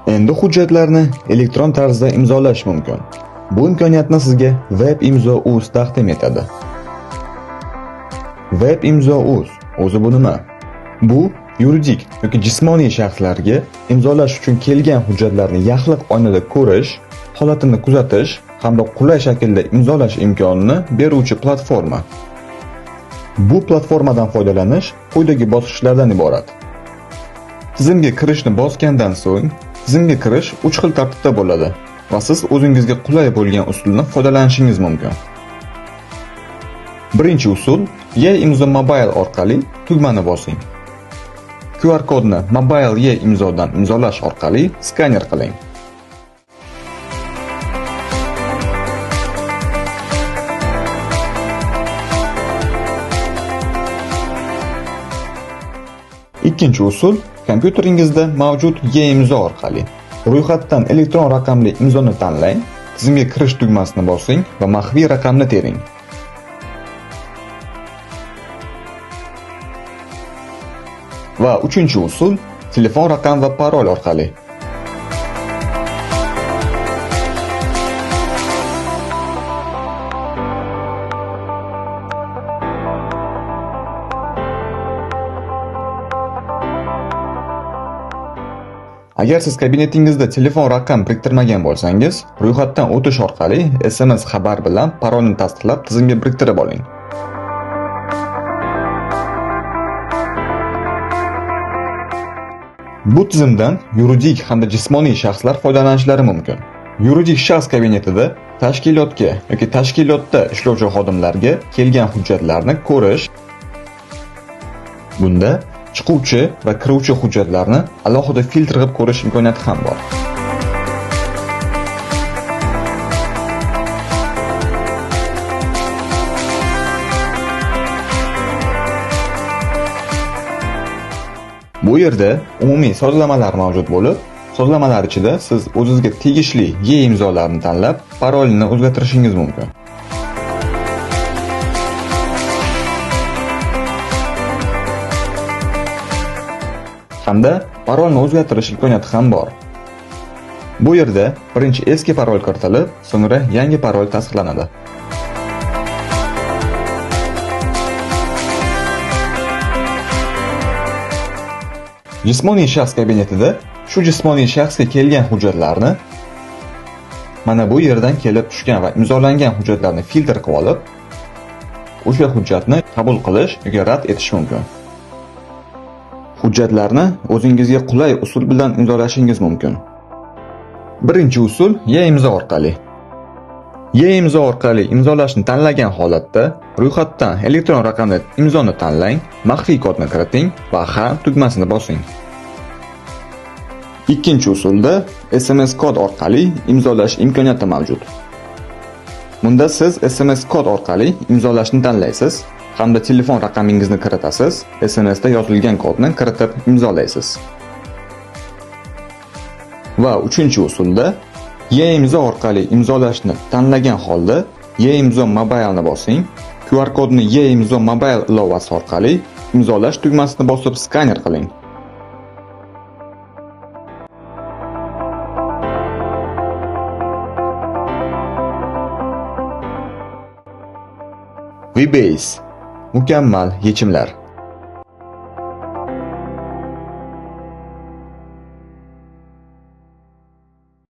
Endi hujjatlarni elektron tarzda imzolash mumkin. Bu imkoniyatni sizga WebImzo.uz taqdim etadi. WebImzo.uz o'zi bu nima? Bu yuridik yoki jismoniy shaxslarga imzolash uchun kelgan hujjatlarni yaxlit oynada ko'rish, holatini kuzatish hamda qulay shaklda imzolash imkonini beruvchi platforma. Bu platformadan foydalanish quyidagi bosqichlardan iborat. Tizimga kirishni bosgandan so'ng, tizimga kirish 3 xil tartibda bo'ladi va siz o'zingizga qulay bo'lgan usuldan foydalanishingiz mumkin. Birinchi usul e-imzo Mobile orqali tugmani bosing. QR kodni Mobile e-imzodan imzolash orqali skaner qiling. Ikkinchi usul kompyuteringizda mavjud e-imzo orqali ro'yxatdan elektron raqamli imzoni tanlang, tizimga kirish tugmasini bosing va maxfiy raqamni tering. Va uchinchi usul telefon raqam va parol orqali. Agar siz kabinetingizda telefon raqam biriktirmagan bo'lsangiz, ro'yxatdan o'tish orqali SMS xabar bilan parolni tasdiqlab tizimga biriktirib oling. Bu tizimdan yuridik hamda jismoniy shaxslar foydalanishlari mumkin. Yuridik shaxs kabinetida tashkilotga yoki tashkilotda ishlovchi xodimlarga kelgan hujjatlarni ko'rish, bunda chiquvchi va kiruvchi hujjatlarni alohida filtr qilib ko'rish imkoniyati ham bor. Bu yerda umumiy sozlamalar mavjud bo'lib, sozlamalar ichida siz o'zingizga tegishli e-imzolarni tanlab, parolni o'zgartirishingiz mumkin. Hamda parolni o'zgartirish imkoniyati ham bor. Bu yerda birinchi eski parol kiritilib, so'ngra yangi parol tasdiqlanadi. Jismoniy shaxs kabinetida shu jismoniy shaxsga kelgan hujjatlarni mana bu yerdan kelib tushgan va imzolangan hujjatlarni filtr qilib olib, o'sha hujjatni qabul qilish yoki rad etish mumkin. Hujjatlarni o'zingizga qulay usul bilan imzolashingiz mumkin. Birinchi usul e-imzo orqali. E-imzo orqali imzolashni tanlagan holatda ro'yxatdan elektron raqamli imzoni tanlang, maxfiy kodni kiriting va ha tugmasini bosing. Ikkinchi usulda SMS kod orqali imzolash imkoniyati mavjud. Bunda siz SMS kod orqali imzolashni tanlaysiz hamda telefon raqamingizni kiritasiz, SMS da yozilgan kodni kiritib imzolaysiz. Va uchinchi usulda e-imzo orqali imzolashni tanlagan holda e-imzo Mobile'ni bosing, QR kodni e-imzo Mobile ilovasi orqali imzolash tugmasini bosib skaner qiling. Webase mukammal yechimlar.